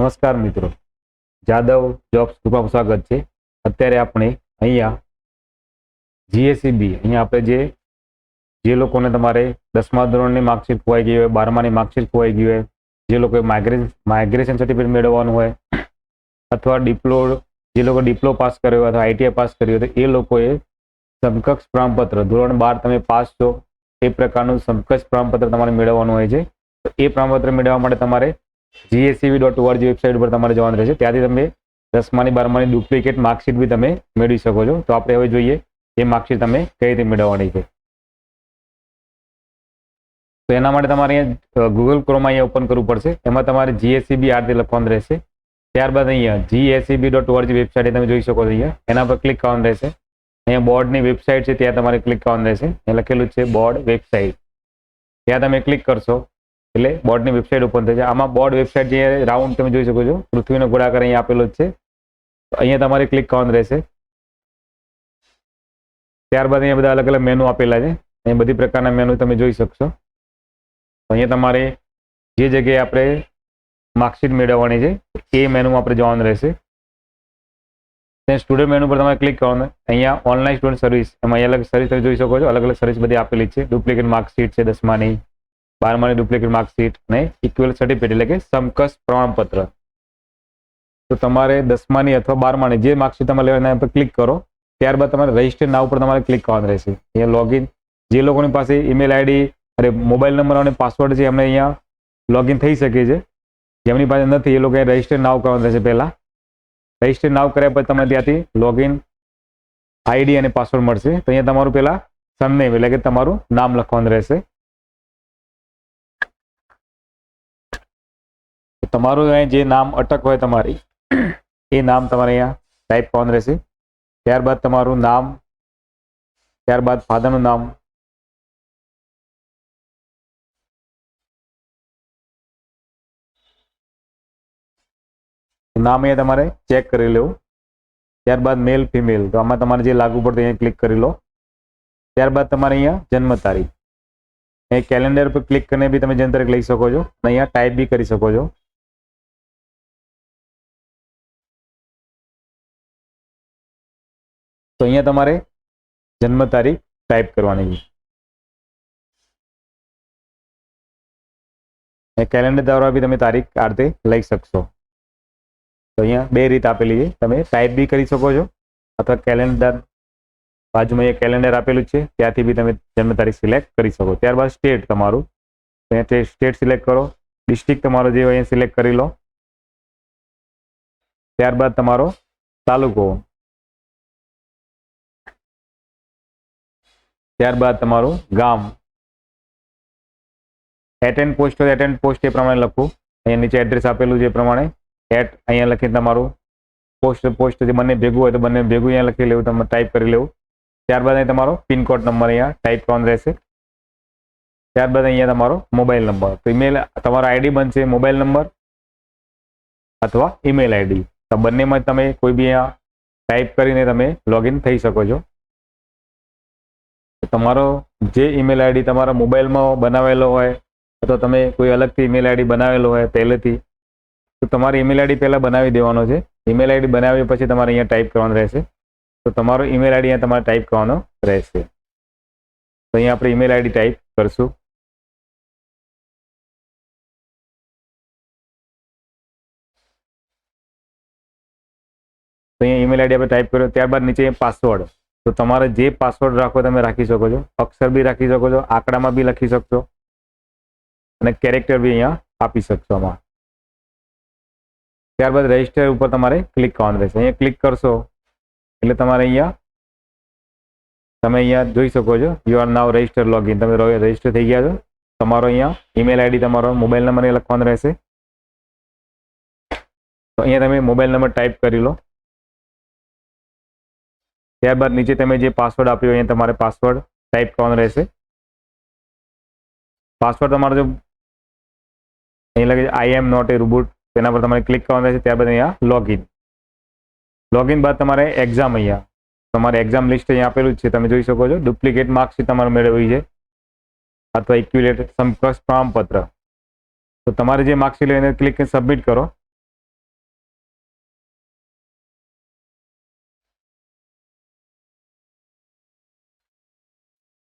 નમસ્કાર મિત્રો, જાદવ જોબ્સ ગ્રુપમાં સ્વાગત છે। અત્યારે આપણે અહીંયા જીએસસીબી અહીંયા આપણે જે લોકોને તમારે 10મા ધોરણની માર્કશીટ ખોવાઈ ગઈ હોય, 12માની માર્કશીટ ખોવાઈ ગઈ હોય, જે લોકોએ માઇગ્રેશન સર્ટિફિકેટ મેળવવાનું હોય અથવા જે લોકો ડિપ્લો પાસ કર્યો હોય અથવા આઈટીઆઈ પાસ કર્યો હોય તો એ લોકોએ સમકક્ષ પ્રમાણપત્ર ધોરણ 12 તમે પાસ છો એ પ્રકારનું સમકક્ષ પ્રમાણપત્ર તમારે મેળવવાનું હોય છે। તો એ પ્રમાણપત્ર મેળવવા માટે તમારે GSCB.org વેબસાઇટ ઉપર તમારે જવાનું રહેશે। ત્યાંથી તમે 10માની 12માની ડુપ્લિકેટ માર્કશીટ બી તમે મેળવી શકો છો। તો આપણે હવે જોઈએ એ માર્કશીટ તમે કઈ રીતે મેળવવાની છે। તો એના માટે તમારે અહીંયા ગૂગલ ક્રોમ અહીંયા ઓપન કરવું પડશે। એમાં તમારે GSCB આ રીતે લખવાનું રહેશે। ત્યારબાદ અહીંયા GSCB.org વેબસાઇટ તમે જોઈ શકો છો। અહીંયા એના પર ક્લિક કરવાનું રહેશે। અહીંયા બોર્ડની વેબસાઇટ છે ત્યાં તમારે ક્લિક કરવાનું રહેશે। અહીંયા લખેલું છે બોર્ડ વેબસાઇટ, ત્યાં તમે ક્લિક કરશો એટલે બોર્ડની વેબસાઇટ ઓપન થશે। આમાં બોર્ડ વેબસાઇટ જે રાઉન્ડ તમે જોઈ શકો છો, પૃથ્વીનો ગોળાકાર અહીંયા આપેલો જ છે। તો અહીંયા તમારે ક્લિક કરવાનું રહેશે। ત્યારબાદ અહીંયા બધા અલગ અલગ મેનુ આપેલા છે, અહીં બધી પ્રકારના મેનુ તમે જોઈ શકશો। તો અહીંયા તમારે જે જગ્યાએ આપણે માર્કશીટ મેળવવાની છે એ મેનુમાં આપણે જવાનું રહેશે। ત્યાં સ્ટુડન્ટ મેનુ પર તમારે ક્લિક કરવાનું। અહીંયા ઓનલાઈન સ્ટુડન્ટ સર્વિસ, એમાં અલગ સર્વિસ તમે જોઈ શકો છો, અલગ અલગ સર્વિસ બધી આપેલી છે। ડુપ્લિકેટ માર્કશીટ છે 10માની, 12માની ડુપ્લિકેટ માર્કશીટ અને ઇક્વલ સર્ટિફિકેટ એટલે કે સમકક્ષ પ્રમાણપત્ર। તો તમારે 10માની અથવા 12માની જે માર્કશીટ તમારે લેવાના એના પર ક્લિક કરો। ત્યારબાદ તમારે રજિસ્ટર નાવ ઉપર તમારે ક્લિક કરવાનું રહેશે। અહીંયા લોગિન, જે લોકોની પાસે ઈમેલ આઈડી અને મોબાઈલ નંબર અને પાસવર્ડ છે એમને અહીંયા લોગિન થઈ શકે છે। જેમની પાસે નથી એ લોકોએ રજિસ્ટર નાવ કરવાનું રહેશે। પહેલાં રજિસ્ટર નાવ કર્યા પછી તમને ત્યાંથી લોગિન આઈડી અને પાસવર્ડ મળશે। તો અહીંયા તમારું પહેલાં સરનેમ એટલે કે તમારું નામ લખવાનું રહેશે। તમારું અહીંયા જે નામ અટક હોય તમારી એ નામ તમારે અહીંયા ટાઈપ કરવાનું રહેશે। ત્યારબાદ તમારું નામ, ત્યારબાદ ફાધરનું નામ, નામ અહીંયા તમારે ચેક કરી લેવું। ત્યારબાદ મેલ ફિમેલ, તો આમાં તમારે જે લાગુ પડતું અહીંયા ક્લિક કરી લો। ત્યારબાદ તમારે અહીંયા જન્મ તારીખ, અહીં કેલેન્ડર પર ક્લિક કરીને બી તમે જન્મ તારીખ લઈ શકો છો અને અહીંયા ટાઈપ બી કરી શકો છો। તો અહીંયા તમારે જન્મ તારીખ ટાઈપ કરવાની છે। કેલેન્ડર દ્વારા બી તમે તારીખ આ રીતે લઈ શકશો। તો અહીંયા બે રીત આપેલી છે, તમે ટાઈપ બી કરી શકો છો અથવા કેલેન્ડર બાજુમાં અહીંયા કેલેન્ડર આપેલું છે ત્યાંથી બી તમે જન્મ તારીખ સિલેક્ટ કરી શકો। ત્યારબાદ સ્ટેટ તમારું, અહીંયા સ્ટેટ સિલેક્ટ કરો। ડિસ્ટ્રિક્ટ તમારો જે હોય અહીંયા સિલેક્ટ કરી લો। ત્યારબાદ તમારો તાલુકો, ત્યારબાદ તમારું ગામ, એટેન્ડ પોસ્ટ હોય એટેન્ડ પોસ્ટ એ પ્રમાણે લખવું। અહીંયા નીચે એડ્રેસ આપેલું છે એ પ્રમાણે અહીંયા લખીને તમારું પોસ્ટ જે બંને ભેગું હોય તો બંને ભેગું અહીંયા લખી લેવું, તમે ટાઈપ કરી લેવું। ત્યારબાદ અહીં તમારો પિનકોડ નંબર અહીંયા ટાઈપ કરવાનો રહેશે। ત્યારબાદ અહીંયા તમારો મોબાઈલ નંબર, તો ઈમેલ તમારો આઈડી બનશે મોબાઈલ નંબર અથવા ઈમેલ આઈડી, તો બંનેમાં તમે કોઈ બી અહીંયા ટાઈપ કરીને તમે લોગિન થઈ શકો છો। તમારો જે ઈમેલ આઈડી તમારા મોબાઈલમાં બનાવેલો હોય અથવા તમે કોઈ અલગથી ઈમેલ આઈડી બનાવેલો હોય પહેલેથી, તો તમારી ઈમેલ આઈડી પહેલાં બનાવી દેવાનો છે। ઈમેલ આઈડી બનાવ્યા પછી તમારે અહીંયા ટાઈપ કરવાનું રહેશે। તો તમારો ઈમેલ આઈડી અહીંયા તમારે ટાઈપ કરવાનો રહેશે। તો અહીંયા આપણે ઈમેલ આઈડી ટાઈપ કરશું। તો અહીંયા ઈમેલ આઈડી આપણે ટાઈપ કર્યો। ત્યારબાદ નીચે પાસવર્ડ, તો તમારે જે પાસવર્ડ રાખો તમે રાખી શકો છો, અક્ષર બી રાખી શકો છો, આંકડામાં બી લખી શકશો અને કેરેક્ટર બી અહીંયા આપી શકશો આમાં। ત્યારબાદ રજિસ્ટર ઉપર તમારે ક્લિક કરવાનું રહેશે। અહીંયા ક્લિક કરશો એટલે તમારે અહીંયા તમે અહીંયા જોઈ શકો છો you are now register login, તમે રજિસ્ટર થઈ ગયા છો। તમારો અહીંયા ઈમેલ આઈડી તમારો મોબાઈલ નંબર લખવાનો રહેશે। તો અહીંયા તમે મોબાઈલ નંબર ટાઈપ કરી લો। ત્યારબાદ નીચે તમે જે પાસવર્ડ આપ્યો અહીંયા તમારે પાસવર્ડ ટાઈપ કરવાનો રહેશે। પાસવર્ડ તમારો જો અહીં લખે આઈ એમ નોટ એ રોબોટ, તેના પર તમારે ક્લિક કરવાનું રહેશે। ત્યારબાદ અહીંયા લોગિન બાદ તમારે એક્ઝામ, અહીંયા તમારે એક્ઝામ લિસ્ટ અહીંયા આપેલું જ છે તમે જોઈ શકો છો। ડુપ્લિકેટ માર્કશીટ તમારે મેળવવી છે અથવા ઇક્વિલેટ સમકક્ષ પ્રમાણપત્ર, તો તમારે જે માર્કશીટ એને ક્લિક સબમિટ કરો।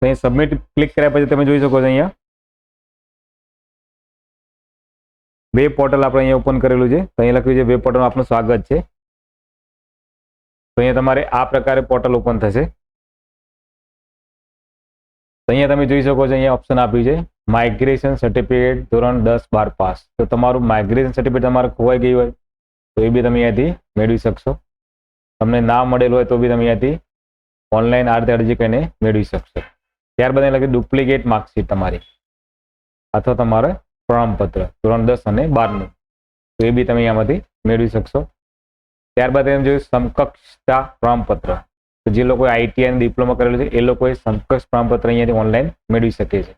તો અહીં સબમિટ ક્લિક કર્યા પછી તમે જોઈ શકો છો અહીંયા વેબ પોર્ટલ આપણે અહીંયા ઓપન કરેલું છે. તો અહીંયા લખ્યું છે વેબ પોર્ટલમાં આપનું સ્વાગત છે. તો અહીંયા તમારે આ પ્રકારે પોર્ટલ ઓપન થશે. તો અહીંયા તમે જોઈ શકો છો અહીંયા ઓપ્શન આપ્યું છે માઇગ્રેશન સર્ટિફિકેટ ધોરણ 10-12 પાસ. તો તમારું માઇગ્રેશન સર્ટિફિકેટ તમારે ખોવાઈ ગયું હોય તો એ બી તમે અહીંયાથી મેળવી શકશો. તમને ના મળેલું હોય તો બી તમે અહીંયાથી ઓનલાઈન આ રીતે અરજી કરીને મેળવી શકશો. ત્યારબાદ અહીં લખ્યું ડુપ્લિકેટ માર્કશીટ તમારી અથવા તમારે પ્રમાણપત્ર ધોરણ 10 અને 12નું, તો એ બી તમે અહીંયામાંથી મેળવી શકશો. ત્યારબાદ એમ જોયું સમકક્ષતા પ્રમાણપત્ર. તો જે લોકોએ આઈટીઆઈ અને ડિપ્લોમા કરેલું છે એ લોકોએ સમકક્ષ પ્રમાણપત્ર અહીંયાથી ઓનલાઈન મેળવી શકે છે.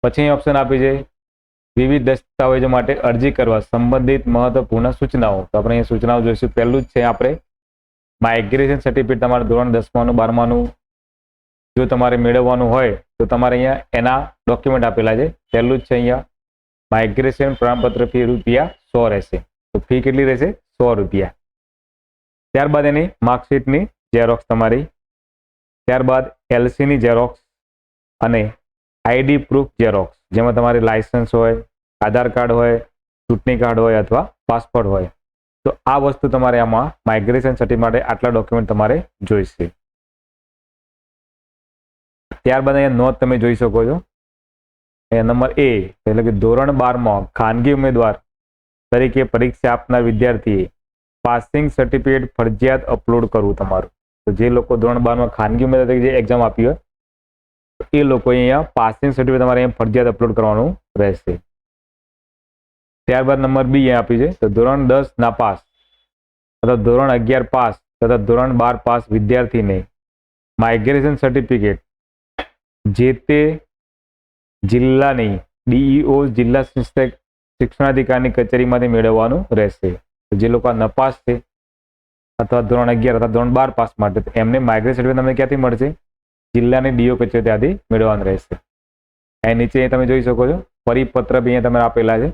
પછી અહીં ઓપ્શન આપ્યું છે વિવિધ દસ્તાવેજો માટે અરજી કરવા સંબંધિત મહત્વપૂર્ણ સૂચનાઓ. તો આપણે અહીંયા સૂચનાઓ જોઈશું. પહેલું જ છે આપણે માઇગ્રેશન સર્ટિફિકેટ તમારે ધોરણ 10માનું 12માનું જો તમારે મેળવવાનું હોય તો તમારે અહીંયા એના ડોક્યુમેન્ટ આપેલા છે. પહેલું જ છે અહીંયા માઇગ્રેશન પ્રમાણપત્ર ફી ₹100 રહેશે. તો ફી કેટલી રહેશે? ₹100. ત્યારબાદ એની માર્કશીટની ઝેરોક્સ તમારી, ત્યારબાદ એલસીની ઝેરોક્સ અને આઈડી પ્રૂફ ઝેરોક્સ, જેમાં તમારી લાયસન્સ હોય, આધાર કાર્ડ હોય, ચૂંટણી કાર્ડ હોય અથવા પાસપોર્ટ હોય. તો આ વસ્તુ તમારે આમાં માઇગ્રેશન સર્ટિફિકેટ માટે આટલા ડોક્યુમેન્ટ તમારે જોઈશે. ત્યારબાદ અહીંયા નોંધ તમે જોઈ શકો છો. અહીંયા નંબર એ એટલે કે ધોરણ 12માં ખાનગી ઉમેદવાર તરીકે પરીક્ષા આપનાર વિદ્યાર્થીએ પાસિંગ સર્ટિફિકેટ ફરજિયાત અપલોડ કરવું તમારું. તો જે લોકો ધોરણ 12માં ખાનગી ઉમેદવાર તરીકે જે એક્ઝામ આપી હોય એ લોકો અહીંયા પાસિંગ સર્ટિફિકેટ તમારે અહીંયા ફરજિયાત અપલોડ કરવાનું રહેશે. ત્યારબાદ નંબર બી અહીંયા આપ્યું છે. તો ધોરણ 10 નાપાસ અથવા ધોરણ 11 પાસ તથા ધોરણ 12 પાસ વિદ્યાર્થીને માઇગ્રેશન સર્ટિફિકેટ જે તે જિલ્લાની ડીઈઓ જિલ્લા શિક્ષણાધિકારીની કચેરીમાંથી મેળવવાનું રહેશે. તો જે લોકો નપાસ છે અથવા ધોરણ 11 અથવા ધોરણ 12 પાસ માટે એમને માઇગ્રેશન સર્ટિફિકેટ તમને ક્યાંથી મળશે? જિલ્લાની ડીઓ કચેરી ત્યાંથી મેળવવાનું રહેશે. અહીં નીચે તમે જોઈ શકો છો પરિપત્ર બી અહીંયા તમે આપેલા છે.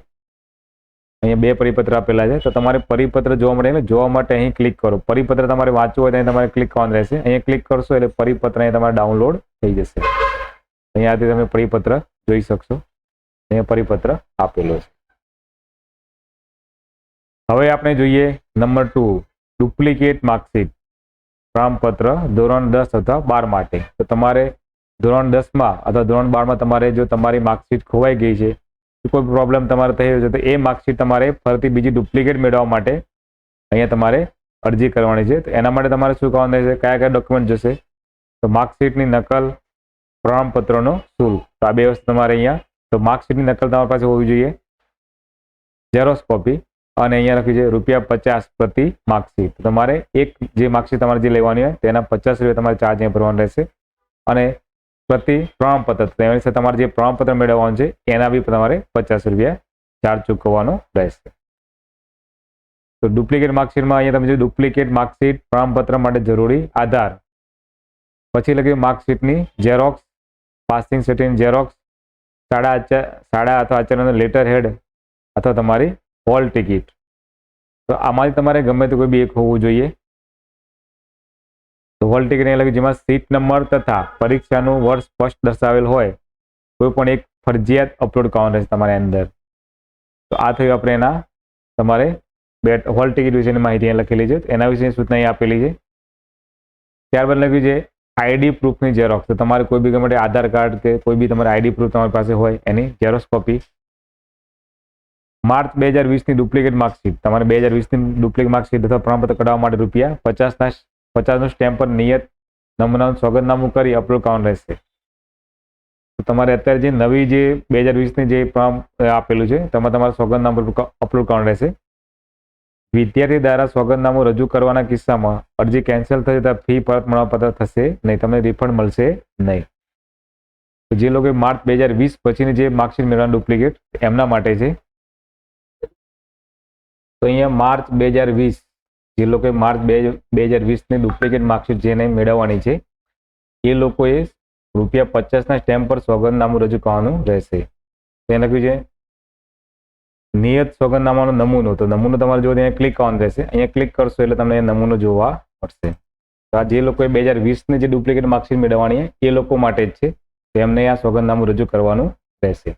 અહીંયા 2 પરિપત્ર આપેલા છે. તો તમારે પરિપત્ર જોવા મળે ને જોવા માટે અહીં ક્લિક કરો. પરિપત્ર તમારે વાંચવું હોય તો અહીં તમારે ક્લિક કરવાનું રહેશે. અહીંયા ક્લિક કરશો એટલે પરિપત્ર અહીં તમારે ડાઉનલોડ થઈ જશે. અહીંયાથી તમે પરિપત્ર જોઈ શકશો. અહીંયા પરિપત્ર આપેલો છે. હવે આપણે જોઈએ નંબર 2 ડુપ્લિકેટ માર્કશીટ પ્રમાણપત્ર ધોરણ 10 અથવા 12 માટે. તો તમારે ધોરણ 10માં અથવા ધોરણ 12માં તમારે જો તમારી માર્કશીટ ખોવાઈ ગઈ છે, કોઈ પ્રોબ્લેમ તમારે થયો છે, તો એ માર્કશીટ તમારે ફરીથી બીજી ડુપ્લિકેટ મેળવવા માટે અહીંયા તમારે અરજી કરવાની છે. તો એના માટે તમારે શું કરવાનું રહેશે? કયા કયા ડોક્યુમેન્ટ જશે? તો માર્કશીટની નકલ, પ્રમાણપત્રનો શુલ્ક. તો આ 2 વસ્તુ તમારે અહીંયા, તો માર્કશીટની નકલ તમારી પાસે હોવી જોઈએ, ઝેરોક્સ કોપી, અને અહીંયા લખ્યું છે ₹50 પ્રતિ માર્કશીટ. તમારે એક જે માર્કશીટ તમારે જે લેવાની હોય તેના ₹50 તમારે ચાર્જ અહીંયા ભરવાનો રહેશે. અને પ્રતિ પ્રમાણપત્ર તેની સાથે તમારે જે પ્રમાણપત્ર મેળવવાનું છે એના બી તમારે ₹50 ચાર્જ ચૂકવવાનો રહેશે. તો ડુપ્લિકેટ માર્કશીટમાં અહીંયા તમે જો ડુપ્લિકેટ માર્કશીટ પ્રમાણપત્ર માટે જરૂરી આધાર, પછી લખ્યું માર્કશીટની ઝેરોક્સ, પાસિંગ સર્ટિફિકેટ ઝેરોક્સ, શાળા અથવા આચાર્યનો લેટર હેડ અથવા તમારી હોલ ટિકિટ. તો આમાંથી તમારે ગમે તે કોઈ બી એક હોવું જોઈએ. તો હોલ ટિકિટ એ લખ્યું જેમાં સીટ નંબર તથા પરીક્ષાનું વર્ષ સ્પષ્ટ દર્શાવેલ હોય કોઈ પણ એક ફરજિયાત અપલોડ કરવાનું રહેશે તમારે અંદર. તો આ થયું આપણે એના તમારે હોલ ટિકિટ વિશેની માહિતી અહીં લખેલી છે. એના વિશેની સૂચના અહીં આપેલી છે. ત્યારબાદ લખ્યું છે આઈડી પ્રૂફની ઝેરોક્સ. તો તમારે કોઈ બી ગમે તે આધાર કાર્ડ કે કોઈ બી તમારે આઈડી પ્રૂફ તમારી પાસે હોય એની ઝેરોક્સ કોપી. માર્ચ 2020ની ડુપ્લિકેટ માર્કશીટ. તમારે 2020ની ડુપ્લિકેટ માર્કશીટ અથવા પ્રમાણપત્ર કઢાવવા માટે ₹50નું સ્ટેમ્પ પર નિયત નમૂનાનું સોગંદનામું કરી અપલોડ કરવાનું રહેશે. તો તમારે અત્યારે જે નવી જે 2020ની જે આપેલું છે તેમાં તમારે સોગંદનામું અપલોડ કરવાનું રહેશે. વિદ્યાર્થી દ્વારા સોગંદનામું રજૂ કરવાના કિસ્સામાં અરજી કેન્સલ થશે તો ફી પરત મળવાપાત્ર થશે નહીં, તમને રિફંડ મળશે નહીં. તો જે લોકો માર્ચ 2020 પછીની જે માર્કશીટ મેળવવાનું ડુપ્લિકેટ એમના માટે છે. તો અહીંયા માર્ચ 2020 જે લોકોએ માર્ચ 2020ની ડુપ્લિકેટ માર્કશીટ જેને મેળવવાની છે એ લોકોએ ₹50ના સ્ટેમ્પ પર સોગંદનામું રજૂ કરવાનું રહેશે. તેને લખ્યું છે નિયત સોગંદનામાનો નમૂનો. તો નમૂનો તમારે જો અહીંયા ક્લિક કરવાનું રહેશે. અહીંયા ક્લિક કરશો એટલે તમને નમૂનો જોવા મળશે. તો આ જે લોકોએ 2020ની જે ડુપ્લિકેટ માર્કશીટ મેળવવાની એ લોકો માટે જ છે. તો એમને આ સોગંદનામું રજૂ કરવાનું રહેશે.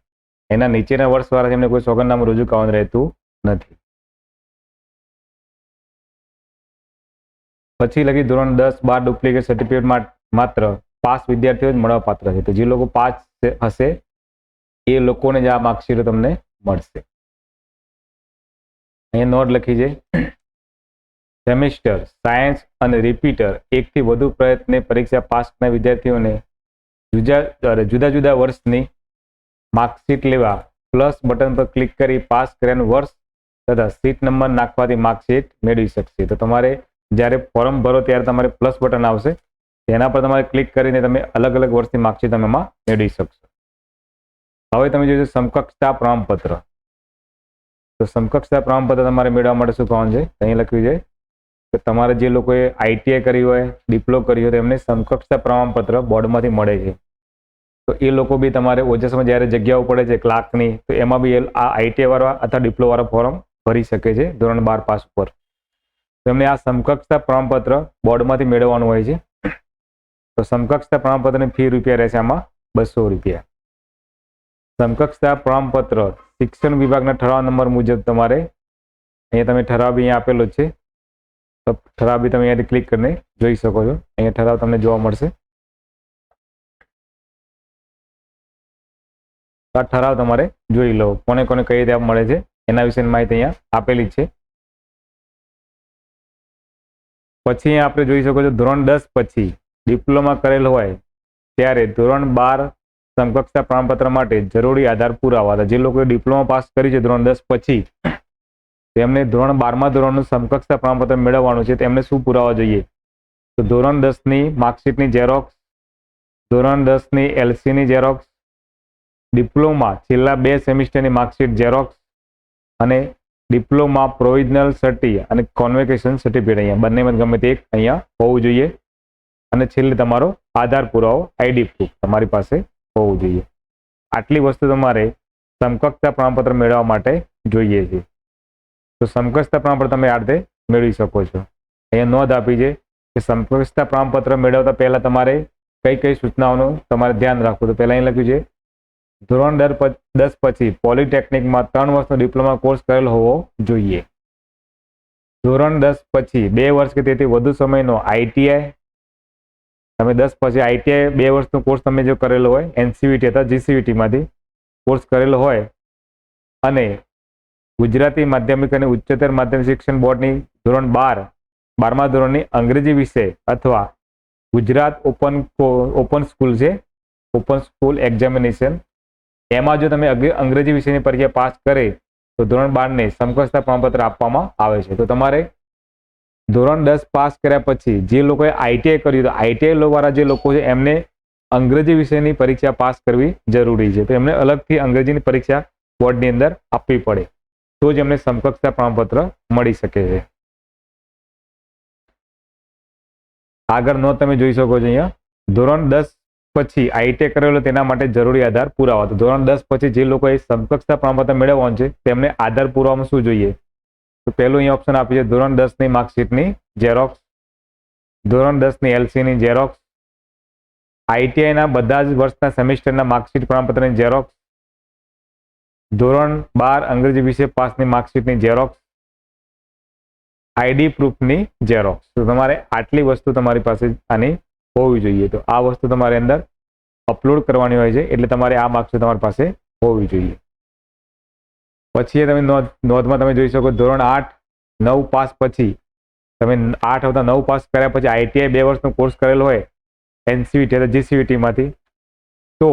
એના નીચેના વર્ષવાળા એમને કોઈ સોગંદનામું રજૂ કરવાનું રહેતું નથી. પછી લગી ધોરણ 10-12 ડુપ્લિકેટ સર્ટિફિકેટ માત્ર પાસ વિદ્યાર્થીઓ જ મળવા પાત્ર છે. તો જે લોકો પાસ હશે એ લોકોને જ આ માર્કશીટ તમને મળશે. અહીંયા નોટ લખી છે, સેમિસ્ટર સાયન્સ અને રિપીટર એકથી વધુ પ્રયત્ને પરીક્ષા પાસ કરનાર વિદ્યાર્થીઓને જુદા જુદા વર્ષની માર્કશીટ લેવા પ્લસ બટન પર ક્લિક કરી પાસ કર્યાનું વર્ષ તથા સીટ નંબર નાખવાથી માર્કશીટ મેળવી શકશે. તો તમારે જ્યારે ફોર્મ ભરો ત્યારે તમારે પ્લસ બટન આવશે, તેના પર તમારે ક્લિક કરીને તમે અલગ અલગ વર્ષની માર્કશીટ તમે એમાં મેળવી શકશો. હવે તમે જોઈશો સમકક્ષતા પ્રમાણપત્ર. તો સમકક્ષતા પ્રમાણપત્ર તમારે મેળવવા માટે શું કરવાનું છે? અહીં લખ્યું છે કે તમારે જે લોકોએ આઈટીઆઈ કરી હોય, ડિપ્લો કરી હોય, તો એમને સમકક્ષતા પ્રમાણપત્ર બોર્ડમાંથી મળે છે. તો એ લોકો બી તમારે ઓજસમાં જ્યારે જગ્યાઓ પડે છે ક્લાર્કની, તો એમાં બી આ આઈટીઆઈ વાળા અથવા ડિપ્લો વાળા ફોર્મ ભરી શકે છે ધોરણ 12 પાસ ઉપર. તો એમને આ સમકક્ષતા પ્રમાણપત્ર બોર્ડમાંથી મેળવવાનું હોય છે. તો સમકક્ષતા પ્રમાણપત્રની ફી રૂપિયા રહેશે આમાં 200 રૂપિયા. સમકક્ષતા પ્રમાણપત્ર શિક્ષણ વિભાગના ઠરાવ નંબર મુજબ તમારે અહીંયા તમે ઠરાવ બી અહીંયા આપેલો છે. તો ઠરાવ બી તમે અહીંયાથી ક્લિક કરીને જોઈ શકો છો. અહીંયા ઠરાવ તમને જોવા મળશે. આ ઠરાવ તમારે જોઈ લો, કોને કોને કઈ રીતે મળે છે એના વિશેની માહિતી અહીંયા આપેલી છે. પછી અહીંયા આપણે જોઈ શકો છો ધોરણ 10 પછી ડિપ્લોમા કરેલ હોય ત્યારે ધોરણ 12 સમકક્ષતા પ્રમાણપત્ર માટે જરૂરી આધાર પુરાવા. જે લોકોએ ડિપ્લોમા પાસ કરી છે ધોરણ 10 પછી, તેમને ધોરણ 12મા ધોરણનું સમકક્ષતા પ્રમાણપત્ર મેળવવાનું છે. તેમને શું પુરાવા જોઈએ? તો ધોરણ 10ની માર્કશીટની ઝેરોક્સ, ધોરણ 10ની એલસીની ઝેરોક્સ, ડિપ્લોમા છેલ્લા 2 સેમિસ્ટરની માર્કશીટ ઝેરોક્સ અને ડિપ્લોમા પ્રોવિઝનલ સર્ટી અને કોન્વોકેશન સર્ટિફિકેટ અહીંયા બંનેમાં ગમે તે એક અહીંયા હોવું જોઈએ. અને છેલ્લે તમારો આધાર પુરાવો, આઈડી પ્રૂફ તમારી પાસે હોવું જોઈએ. આટલી વસ્તુ તમારે સમકક્ષતા પ્રમાણપત્ર મેળવવા માટે જોઈએ છે. તો સમકક્ષતા પ્રમાણપત્ર તમે આ રીતે મેળવી શકો છો. અહીંયા નોંધ આપી છે કે સમકક્ષતા પ્રમાણપત્ર મેળવતા પહેલા તમારે કઈ કઈ સૂચનાઓનું તમારે ધ્યાન રાખવું. તો પહેલા અહીં લખ્યું છે ધોરણ 10 પછી પોલિટેકનિકમાં 3 વર્ષનો ડિપ્લોમા કોર્સ કરેલ હોવો જોઈએ. ધોરણ 10 પછી 2 વર્ષ કે તેથી વધુ સમયનો આઈટીઆઈ, તમે 10 પછી આઈટીઆઈ 2 વર્ષનો કોર્સ તમે જો કરેલો હોય, એનસીવીટી અથવા જીસીવીટીમાંથી કોર્સ કરેલો હોય અને ગુજરાતી માધ્યમિક અને ઉચ્ચતર માધ્યમિક શિક્ષણ બોર્ડની ધોરણ 12મા ધોરણની અંગ્રેજી વિષય અથવા ગુજરાત ઓપન સ્કૂલ છે, ઓપન સ્કૂલ એક્ઝામિનેશન, એમાં જો તમે અંગ્રેજી વિષયની પરીક્ષા પાસ કરે તો ધોરણ 12ને સમકક્ષતા પ્રમાણપત્ર આપવામાં આવે છે. તો તમારે ધોરણ 10 પાસ કર્યા પછી જે લોકોએ આઈટીઆઈ કર્યું, તો આઈટીઆઈ વાળા જે લોકો છે એમને અંગ્રેજી વિષયની પરીક્ષા પાસ કરવી જરૂરી છે. તો એમને અલગથી અંગ્રેજીની પરીક્ષા બોર્ડની અંદર આપવી પડે, તો જ એમને સમકક્ષતા પ્રમાણપત્ર મળી શકે છે. આગળ નોંધ તમે જોઈ શકો છો અહીંયા ધોરણ 10 પછી આઈટીઆઈ કરેલો તેના માટે જરૂરી આધાર પુરાવા. તો ધોરણ 10 પછી જે લોકોએ સમકક્ષતા પ્રમાણપત્ર મેળવવાનું છે તેમને આધાર પુરાવામાં શું જોઈએ? તો પહેલું અહીંયા ઓપ્શન આપ્યું છે ધોરણ 10ની માર્કશીટની ઝેરોક્સ, ધોરણ 10ની એલસીની ઝેરોક્સ, આઈટીઆઈના બધા જ વર્ષના સેમિસ્ટરના માર્કશીટ પ્રમાણપત્રની ઝેરોક્સ, ધોરણ 12 અંગ્રેજી વિષય પાસની માર્કશીટની ઝેરોક્સ, આઈડી પ્રૂફની ઝેરોક્સ. તો તમારે આટલી વસ્તુ તમારી પાસે આની હોવી જોઈએ. તો આ વસ્તુ તમારે અંદર અપલોડ કરવાની હોય છે, એટલે તમારે આ માર્કશીટ તમારી પાસે હોવી જોઈએ. પછી તમે નોંધમાં તમે જોઈ શકો ધોરણ 8-9 પાસ પછી તમે 8 અથવા 9 પાસ કર્યા પછી આઈટીઆઈ 2 વર્ષનો કોર્સ કરેલો હોય એનસીવીટી અથવા જીસીવીટીમાંથી, તો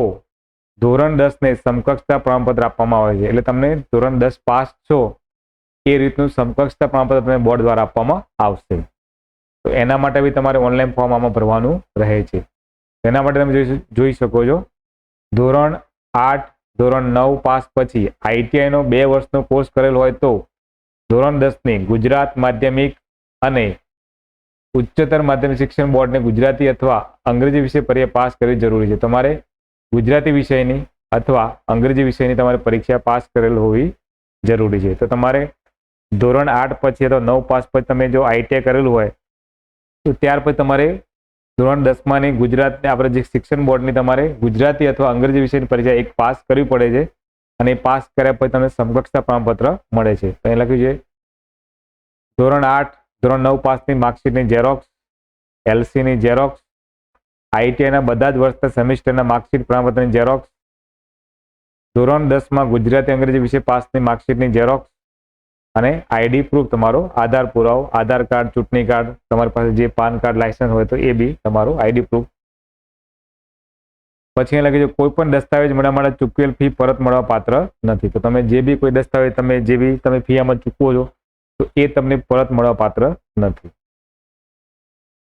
ધોરણ 10ને સમકક્ષતા પ્રમાણપત્ર આપવામાં આવે છે. એટલે તમને ધોરણ 10 પાસ છો એ રીતનું સમકક્ષતા પ્રમાણપત્ર તમને બોર્ડ દ્વારા આપવામાં આવશે. તો એના માટે બી તમારે ઓનલાઈન ફોર્મ આમાં ભરવાનું રહે છે. એના માટે તમે જોઈ શકો છો ધોરણ 8 ધોરણ 9 પાસ પછી આઈટીઆઈનો 2 વર્ષનો કોર્સ કરેલો હોય તો ધોરણ 10ની ગુજરાત માધ્યમિક અને ઉચ્ચતર માધ્યમિક શિક્ષણ બોર્ડને ગુજરાતી અથવા અંગ્રેજી વિષય પરીક્ષા પાસ કરવી જરૂરી છે. તમારે ગુજરાતી વિષયની અથવા અંગ્રેજી વિષયની તમારે પરીક્ષા પાસ કરેલ હોવી જરૂરી છે. તો તમારે ધોરણ 8 પછી અથવા 9 પાસ પછી તમે જો આઈટીઆઈ કરેલું હોય તો ત્યાર પછી તમારે ધોરણ 10માની ગુજરાતની આપણે જે શિક્ષણ બોર્ડની તમારે ગુજરાતી અથવા અંગ્રેજી વિષયની પરીક્ષા એક પાસ કરવી પડે છે અને એ પાસ કર્યા પછી તમને સમકક્ષતા પ્રમાણપત્ર મળે છે. અહીં લખ્યું છે ધોરણ 8 ધોરણ 9 પાસની માર્કશીટની ઝેરોક્સ, એલસીની ઝેરોક્સ, આઈટીઆઈના બધા જ વર્ષના સેમિસ્ટરના માર્કશીટ પ્રમાણપત્રની ઝેરોક્સ, ધોરણ 10માં ગુજરાતી અંગ્રેજી વિષય પાસની માર્કશીટની ઝેરોક્સ અને આઈડી પ્રૂફ તમારો આધાર પુરાવો, આધાર કાર્ડ, ચૂંટણી કાર્ડ, તમારી પાસે જે પાન કાર્ડ લાયસન્સ હોય તો એ બી તમારું આઈડી પ્રૂફ. પછી અહીં લખે છે કોઈ પણ દસ્તાવેજ મળવા માટે ચૂકવેલ ફી પરત મળવા પાત્ર નથી. તો તમે જે બી કોઈ દસ્તાવેજ તમે ફી આમાં ચૂકવો છો તો એ તમને પરત મળવા પાત્ર નથી.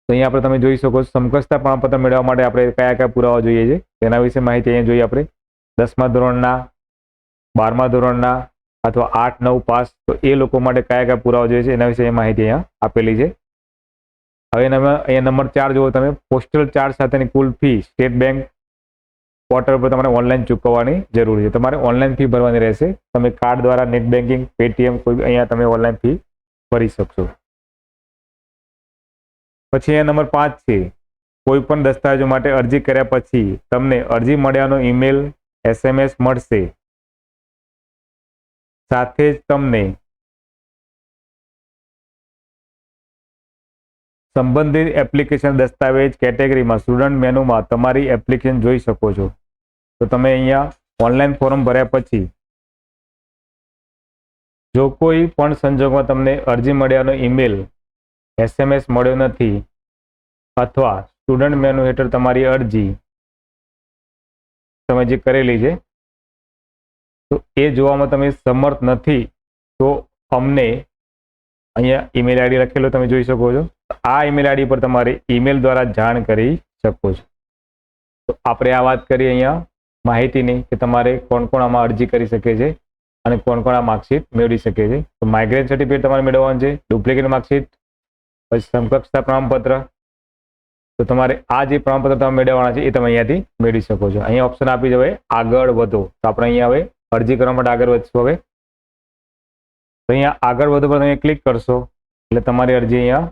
તો અહીંયા આપણે તમે જોઈ શકો છો સમકક્ષતા પ્રમાણપત્ર મેળવવા માટે આપણે કયા કયા પુરાવા જોઈએ છે તેના વિશે માહિતી અહીંયા જોઈએ આપણે. 10મા ધોરણના, 12મા ધોરણના અથવા 8, 9 પાસ તો એ લોકો માટે કયા કયા પુરાવા જોઈએ છે એના વિશે માહિતી અહીંયા આપેલી છે. હવે અહીંયા નંબર 4 જુઓ તમે, પોસ્ટલ ચાર્જ સાથેની કુલ ફી સ્ટેટ બેંક પોર્ટલ પર તમારે ઓનલાઈન ચૂકવવાની જરૂર છે. તમારે ઓનલાઈન ફી ભરવાની રહેશે. તમે કાર્ડ દ્વારા, નેટ બેન્કિંગ, પેટીએમ કોઈ અહીંયા તમે ઓનલાઈન ફી ભરી શકશો. પછી અહીંયા નંબર 5 છે કોઈ પણ દસ્તાવેજો માટે અરજી કર્યા પછી તમને અરજી મળ્યાનો ઈમેલ, SMS મળશે. સાથે જ તમને સંબંધિત એપ્લિકેશન દસ્તાવેજ કેટેગરીમાં સ્ટુડન્ટ મેનુમાં તમારી એપ્લિકેશન જોઈ શકો છો. તો તમે અહીંયા ઓનલાઈન ફોર્મ ભર્યા પછી જો કોઈ પણ સંજોગમાં તમને અરજી મળ્યાનો ઈમેલ, SMS મળ્યો નથી અથવા સ્ટુડન્ટ મેનુ હેઠળ તમારી અરજી તમે જે કરેલી છે તો એ જોવામાં તમે સમર્થ નથી તો અમને અહીંયા ઈમેલ આઈડી લખેલો તમે જોઈ શકો છો. આ ઈમેલ આઈડી પર તમારે ઈમેલ દ્વારા જાણ કરી શકો છો. તો આપણે આ વાત કરી અહીંયા માહિતીની કે તમારે કોણ કોણ આમાં અરજી કરી શકે છે અને કોણ કોણ આ માર્કશીટ મેળવી શકે છે. તો માઇગ્રેશન સર્ટિફિકેટ તમારે મેળવવાનું છે, ડુપ્લિકેટ માર્કશીટ, પછી સમકક્ષતા પ્રમાણપત્ર. તો તમારે આ જે પ્રમાણપત્ર તમે મેળવવાના છે એ તમે અહીંયાથી મેળવી શકો છો. અહીંયા ઓપ્શન આપી છે હવે આગળ વધો. તો આપણે અહીંયા હવે અરજી કરવા માટે આગળ વધશું. હવે તો અહીંયા આગળ વધો પર તમે ક્લિક કરશો એટલે તમારી અરજી અહીંયા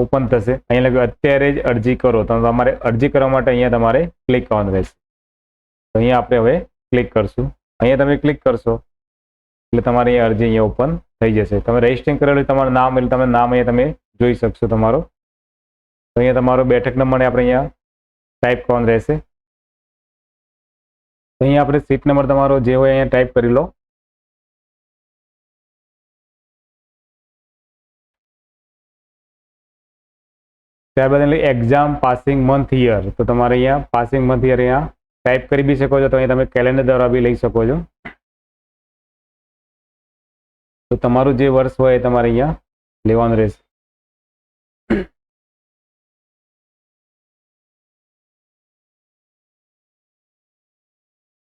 ઓપન થશે. અહીંયા લખ્યું અત્યારે જ અરજી કરો. તો તમારે અરજી કરવા માટે અહીંયા તમારે ક્લિક કરવાનું રહેશે. તો અહીંયા આપણે હવે ક્લિક કરશું. અહીંયા તમે ક્લિક કરશો એટલે તમારી અરજી અહીંયા ઓપન થઈ જશે. તમે રજિસ્ટ્રેશન કરેલું તમારું નામ એટલે તમે નામ અહીંયા તમે જોઈ શકશો તમારો. તો અહીંયા તમારો બેઠક નંબર આપણે અહીંયા ટાઈપ કરવાનો રહેશે. તો અહીંયા આપણે સીટ નંબર તમારો જે હોય અહીંયા ટાઈપ કરી લો. ત્યારબાદ એટલે એક્ઝામ પાસિંગ મંથ યર. તો તમારે અહીંયા પાસિંગ મંથ યર અહીંયા ટાઈપ કરી બી શકો છો. તો અહીંયા તમે કેલેન્ડર દ્વારા બી લઈ શકો છો. તો તમારું જે વર્ષ હોય એ તમારે અહીંયા લેવાનું રહેશે.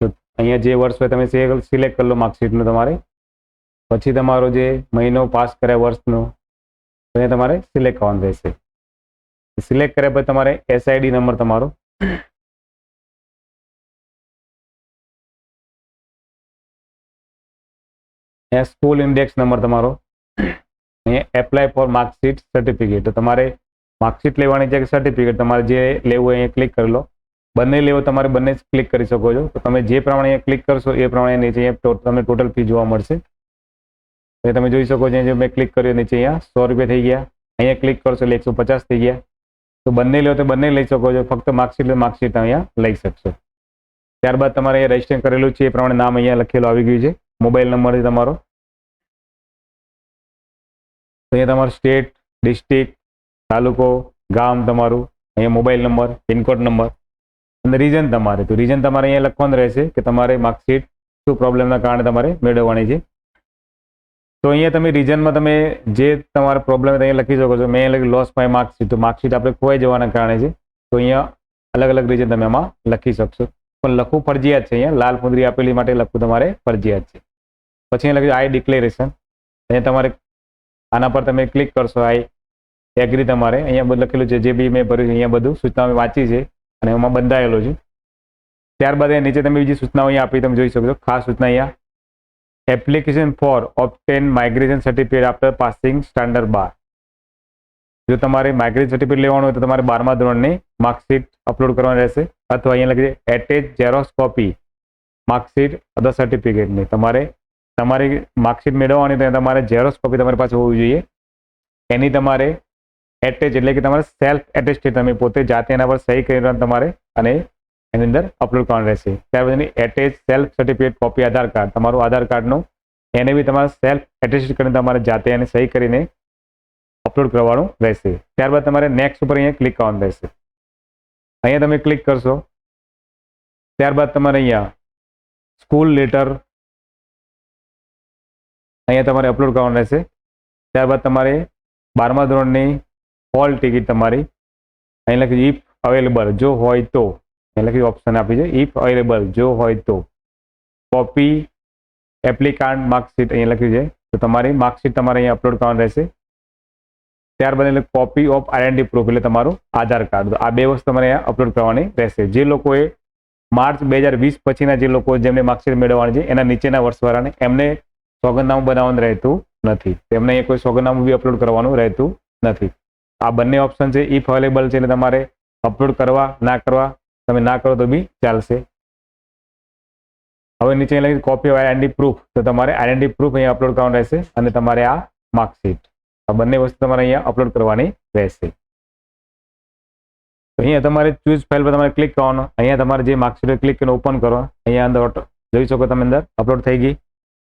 તો અહીંયા જે વર્ષ હોય તમે સિલેક્ટ કરી લો માર્કશીટનું તમારે. પછી તમારો જે મહિનો પાસ કર્યા વર્ષનો અહીંયા તમારે સિલેક્ટ કરવાનું રહેશે. સિલેક્ટ કર્યા પછી તમારે SID નંબર તમારો સ્કૂલ ઇન્ડેક્સ નંબર તમારો, અહીંયા એપ્લાય ફોર માર્કશીટ સર્ટિફિકેટ. તો તમારે માર્કશીટ લેવાની છે કે સર્ટિફિકેટ તમારે જે લેવું હોય અહીંયા ક્લિક કરી લો. બંને લેવો તમારે બંને જ ક્લિક કરી શકો છો. તો તમે જે પ્રમાણે અહીંયા ક્લિક કરશો એ પ્રમાણે નીચે અહીંયા તમને ટોટલ ફી જોવા મળશે. એ તમે જોઈ શકો છો જે મેં ક્લિક કર્યું નીચે અહીંયા 100 રૂપિયા થઈ ગયા. અહીંયા ક્લિક કરશો એટલે 150 થઈ ગયા. તો બંને લો તો બંને લઈ શકો છો. ફક્ત માર્કશીટ અહીંયા લઈ શકશો. ત્યારબાદ તમારે અહીંયા રજિસ્ટર કરેલું છે એ પ્રમાણે નામ અહીંયા લખેલું આવી ગયું છે. મોબાઈલ નંબર છે તમારો. તો અહીંયા તમારો સ્ટેટ, ડિસ્ટ્રિક્ટ, તાલુકો, ગામ તમારું, અહીંયા મોબાઈલ નંબર, પિનકોડ નંબર અને રીઝન તમારે. તો રીઝન તમારે અહીંયા લખવાનું રહેશે કે તમારે માર્કશીટ શું પ્રોબ્લેમના કારણે તમારે મેળવવાની છે. તો અહીંયા તમે રીઝનમાં તમે જે તમારા પ્રોબ્લેમ અહીંયા લખી શકો છો. મેં અહીંયા લખ્યું લોસ માય માર્કશીટ. તો માર્કશીટ આપણે ખોવાઈ જવાના કારણે છે. તો અહીંયા અલગ અલગ રીઝન તમે આમાં લખી શકશો. પણ લખવું ફરજિયાત છે. અહીંયા લાલ મુદ્રી આપેલી માટે લખવું તમારે ફરજિયાત છે. પછી અહીંયા લખ્યું આઈ ડિક્લેરેશન. અહીંયા તમારે આના પર તમે ક્લિક કરશો. આઈ એગ્રી તમારે અહીંયા બધું લખેલું છે. જે બી મેં ભર્યું છે અહીંયા બધું સૂચના મેં વાંચી છે અને એમાં બંધાયેલો છે. ત્યારબાદ નીચે તમે બીજી સૂચનાઓ અહીંયા આપી તમે જોઈ શકો છો. ખાસ સૂચના અહીંયા application for obtain migration certificate after passing standard 12. જો તમારે માઇગ્રેટ સર્ટિફિકેટ લેવાનું હોય તો તમારે 12મા ધોરણની માર્કશીટ અપલોડ કરવાની રહેશે, અથવા અહીંયા લખી છે એટેચ ઝેરોક્સ કોપી માર્કશીટ અથવા સર્ટિફિકેટની. તમારી માર્કશીટ મેળવવાની તો તમારે ઝેરોક્સ કોપી તમારી પાસે હોવી જોઈએ. એની તમારે એટેચ એટલે કે તમારે સેલ્ફ એટેસ્ટેડ, તમે પોતે જાતે એના પર સહી કરી તમારે અને એની અંદર અપલોડ કરવાનું રહેશે. ત્યાર પછીની એટેચ સેલ્ફ સર્ટિફિકેટ કોપી આધાર કાર્ડ, તમારું આધાર કાર્ડનું એને બી તમારે સેલ્ફ એટેસ્ટેડ કરીને તમારે જાતે એને સહી કરીને અપલોડ કરવાનું રહેશે. ત્યારબાદ તમારે નેક્સ્ટ ઉપર અહીંયા ક્લિક કરવાનું રહેશે. અહીંયા તમે ક્લિક કરશો ત્યારબાદ તમારે અહીંયા સ્કૂલ લેટર અહીંયા તમારે અપલોડ કરવાનું રહેશે. ત્યારબાદ તમારે 12મા ધોરણની હોલ ટિકિટ તમારી અહીં લખી ઇફ અવેલેબલ, જો હોય તો, અહીં લખી ઓપ્શન આપી છે ઇફ અવેલેબલ, જો હોય તો. કોપી એપ્લિકાન્ટ માર્કશીટ અહીંયા લખ્યું છે, તો તમારી માર્કશીટ તમારે અહીંયા અપલોડ કરવાનું રહેશે. ત્યારબાદ એટલે કોપી ઓફ આઈડેન્ટિટી પ્રૂફ એટલે તમારું આધાર કાર્ડ. આ બે વસ્તુ તમારે અહીંયા અપલોડ કરવાની રહેશે. જે લોકોએ માર્ચ 2020 પછીના જે લોકો જેમને માર્કશીટ મેળવવાની છે એના નીચેના વર્ષવાળાને એમને સોગંદનામું બનાવવાનું રહેતું નથી, તેમને અહીંયા કોઈ સોગંદનામું બી અપલોડ કરવાનું રહેતું નથી. આ બંને ઓપ્શન છે ઇફ અવેલેબલ છે એટલે તમારે અપલોડ કરવા ના કરવા, તમે ના કરો તો બી ચાલશે. હવે નીચે લખી કોપી ઓફ આઈડેન્ટિટી પ્રૂફ, તો તમારે આઈડેન્ટિટી પ્રૂફ અહીંયા અપલોડ કરવાનું રહેશે અને તમારે આ માર્કશીટ, આ બંને વસ્તુ તમારે અહીંયા અપલોડ કરવાની રહેશે. તો અહીંયા તમારે ચૂઝ ફાઇલ પર તમારે ક્લિક કરવાનું. અહીંયા તમારે જે માર્કશીટ ક્લિક કરીને ઓપન કરો, અહીંયા અંદર જોઈ શકો તમે અંદર અપલોડ થઈ ગઈ.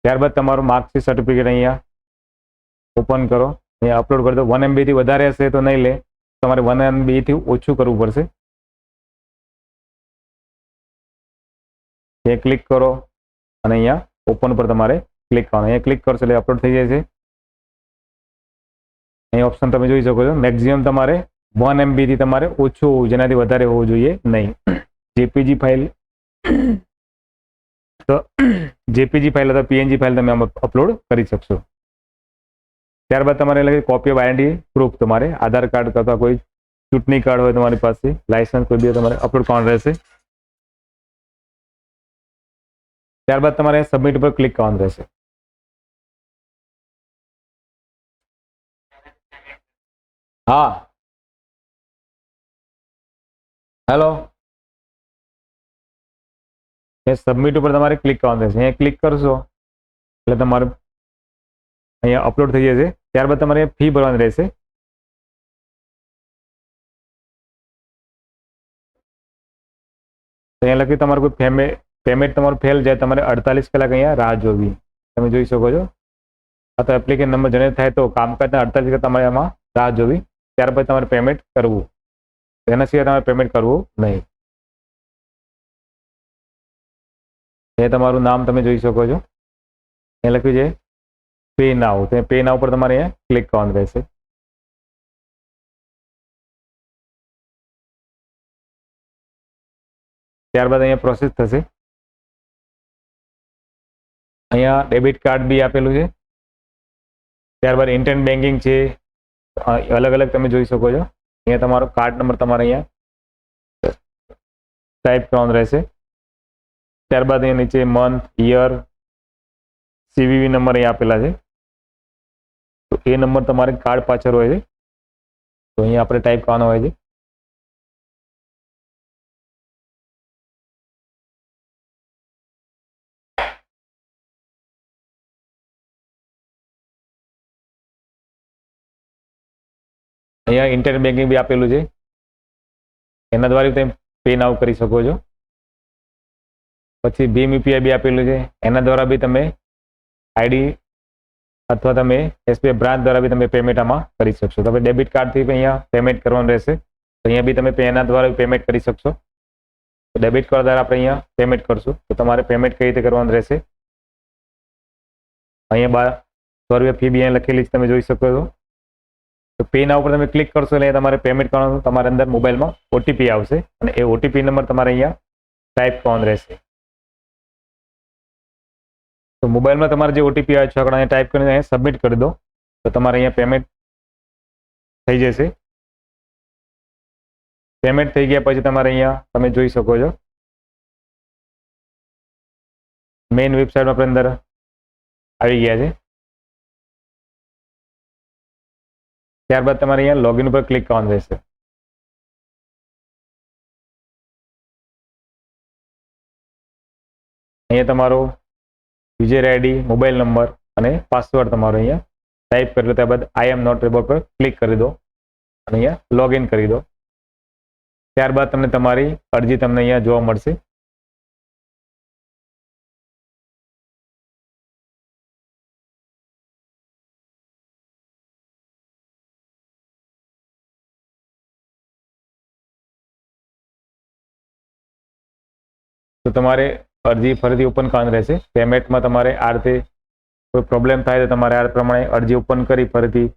ત્યારબાદ તમારું માર્કશીટ સર્ટિફિકેટ અહીંયા ઓપન કરો, અહીંયા અપલોડ કરી દો. 1 MB થી વધારે હશે તો નહીં લે, તમારે 1 MB થી ઓછું કરવું પડશે. એ ક્લિક કરો અને અહીંયા ઓપન પર તમારે ક્લિક કરવાનું. અહીંયા ક્લિક કરશો એટલે અપલોડ થઈ જાય છે. અહીં ઓપ્શન તમે જોઈ શકો છો, મેક્સિમમ તમારે 1 MB થી તમારે ઓછું હોવું, જેનાથી વધારે હોવું જોઈએ નહીં. જેપીજી ફાઇલ તો જેપીજી ફાઇલ અથવા પીએનજી ફાઇલ તમે અપલોડ કરી શકશો. ત્યારબાદ તમારે લખી કોપી ઓફ આઈડેન્ટિટી પ્રૂફ, તમારે આધાર કાર્ડ અથવા કોઈ ચૂંટણી કાર્ડ હોય તમારી પાસે, લાયસન્સ કોઈ બી તમારે અપલોડ કરવાનું રહેશે. ત્યારબાદ તમારે સબમિટ પર ક્લિક કરવાનું રહેશે. હા હેલો, એ સબમિટ ઉપર તમારે ક્લિક કરવાનું રહેશે. અહીંયા ક્લિક કરશો એટલે તમારે અહીંયા અપલોડ થઈ જશે. ત્યારબાદ તમારે ફી ભરવાની રહેશે. અહીંયા લખ્યું તમારે કોઈ પેમેન્ટ તમારું ફેલ જાય, તમારે 48 કલાક અહીંયા રાહ જોવી. તમે જોઈ શકો છો. આ તો એપ્લિકેશન નંબર જનરેટ થાય તો કામકાજના 48 કલાક તમારે એમાં રાહ જોવી. ત્યારબાદ તમારે પેમેન્ટ કરવું, એના સિવાય તમારે પેમેન્ટ કરવું નહીં. એ તમારું નામ તમે જોઈ શકો છો, એ લખ્યું છે પે નાઉ, તો પે નાઉ પર તમારે અહીંયા ક્લિક કરવાનું રહેશે. ત્યારબાદ અહીંયા પ્રોસેસ થશે. અહીંયા ડેબિટ કાર્ડ બી આપેલું છે. ત્યારબાદ ઇન્ટરનેટ બેન્કિંગ છે, અલગ અલગ તમે જોઈ શકો છો. અહીંયા તમારો કાર્ડ નંબર તમારે અહીંયા ટાઈપ કરવાનો રહેશે. ત્યારબાદ અહીંયા નીચે મંથ, યર, સીવીવી નંબર અહીંયા આપેલા છે, તો એ નંબર તમારે કાર્ડ પાછળ હોય છે, તો અહીંયા આપણે ટાઈપ કરવાનો હોય છે. અહીંયા ઇન્ટરનેટ બેન્કિંગ બી આપેલું છે, એના દ્વારા તમે પે નાઉ કરી શકો છો. પછી ભીમ યુપીઆઈ બી આપેલું છે, એના દ્વારા બી તમે આઈડી અથવા તમે એસબીઆઈ બ્રાન્ચ દ્વારા બી તમે પેમેન્ટ આમાં કરી શકશો. તમે ડેબિટ કાર્ડથી અહીંયા પેમેન્ટ કરવાનું રહેશે, તો અહીંયા બી તમે એના દ્વારા પેમેન્ટ કરી શકશો. ડેબિટ કાર્ડ દ્વારા આપણે અહીંયા પેમેન્ટ કરશું, તો તમારે પેમેન્ટ કઈ રીતે કરવાનું રહેશે. અહીંયા 100 રૂપિયા ફી બી અહીંયા લખેલી છે, તમે જોઈ શકો છો. તો પે નાઉ ઉપર તમે ક્લિક કરશો એટલે તમારે પેમેન્ટ કરવાનું, તમારા અંદર મોબાઈલમાં ઓટીપી આવશે અને એ ઓટીપી નંબર તમારે અહીંયા ટાઈપ કરવાનો રહેશે. તો મોબાઈલમાં તમારે જે ઓટીપી આવે છે અહીંયા ટાઈપ કરીને અહીંયા સબમિટ કરી દો, તો તમારે અહીંયા પેમેન્ટ થઈ જશે. પેમેન્ટ થઈ ગયા પછી તમારે અહીંયા તમે જોઈ શકો છો મેઇન વેબસાઇટમાં આપણે અંદર આવી ગયા છે. ત્યારબાદ તમારે અહીંયા લોગિન ઉપર ક્લિક કરવાનું રહેશે. અહીંયા તમારો યુઝર આઈડી, મોબાઈલ નંબર અને પાસવર્ડ તમારો અહીંયા ટાઈપ કરી લો. ત્યારબાદ આઈ એમ નોટ રોબોટ પર ક્લિક કરી દો અને અહીંયા લોગિન કરી દો. ત્યારબાદ તમને તમારી અરજી તમને અહીંયા જોવા મળશે. તો તમારે અરજી ફરીથી ઓપન કરવાની રહેશે. પેમેન્ટમાં તમારે આ રીતે કોઈ પ્રોબ્લેમ થાય તો તમારે આ પ્રમાણે અરજી ઓપન કરી ફરીથી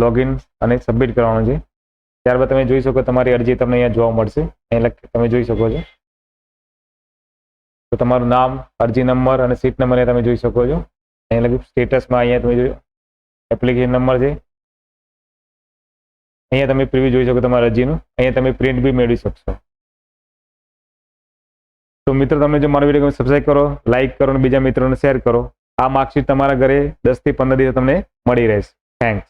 લોગિન અને સબમિટ કરવાનું છે. ત્યારબાદ તમે જોઈ શકો તમારી અરજી તમને અહીંયા જોવા મળશે. અહીંયા તમે જોઈ શકો છો. તો તમારું નામ, અરજી નંબર અને સીટ નંબર તમે જોઈ શકો છો. અહીંયા લગી સ્ટેટસમાં અહીંયા તમે જોઈ એપ્લિકેશન નંબર છે. અહીંયા તમે પ્રિવ્યુ જોઈ શકો તમારી અરજીનું. અહીંયા તમે પ્રિન્ટ બી મેળવી શકશો. તો મિત્રો તમે જો મારો વિડીયો સબસ્ક્રાઇબ કરો, લાઇક કરો અને બીજા મિત્રોને શેર કરો. આ માર્કશીટ તમારા ઘરે 10 થી 15 દિવસ તમને મળી રહેશે. થેન્ક્સ.